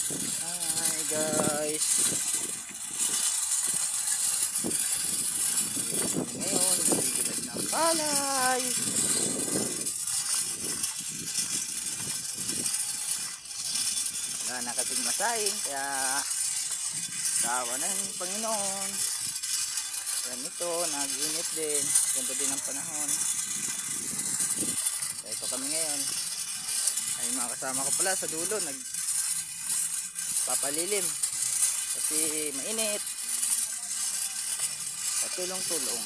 Hi guys, ngayon nagigilag ng palay. Wala na kasing masahin, kaya tawa na yung Panginoon. Ganito, nag-init din, ganda din ang panahon. Kaya ito kami ngayon ay mga kasama ko pala sa dulo, nagpapalilim kasi mainit. Patulong-tulong.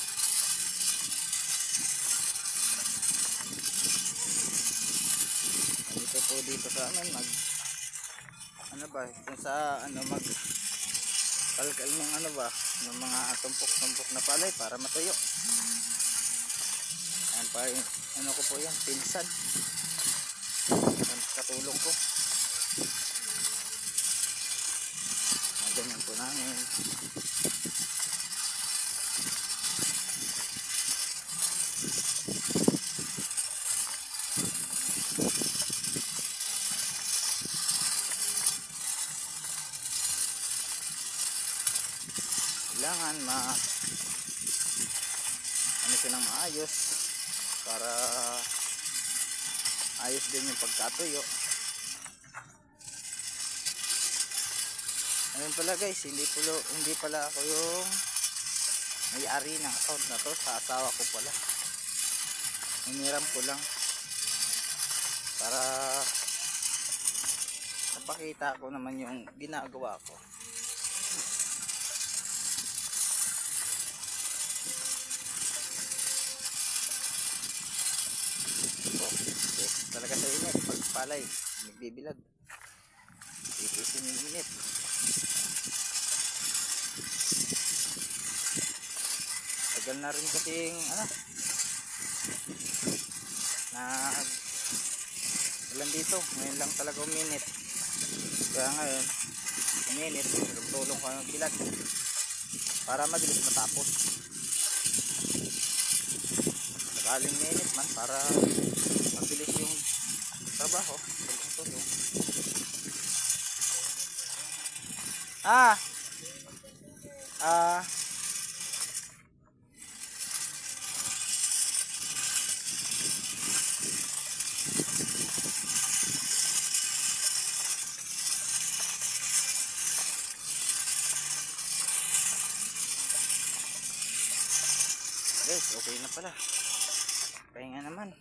Dito po dito sa amin kung sa mag kalkal ng ng mga tumpok-tumpok na palay para matuyo. Ayan pa yung ko po yan, pinsan. Katulong ko. Ganyan po namin. Kailangan silang maayos para ayos din yung pagkatuyo. Ayun pala guys, hindi pala ako yung may-ari ng account na to, sa asawa ko pala. Hiniram ko lang para napakita ko naman yung ginagawa ko. Talaga sa init, pagpalay nagbibilag, titisin yung init. Tagal na rin kasing ulan dito, ngayon lang talaga uminit. Kaya ngayon uminit, tulong ko ng bilag para mabilis matapos. Sakaling minit man para mabilis yung trabaho, tulong-tulong. Guys, okay na pala. Pahinga naman.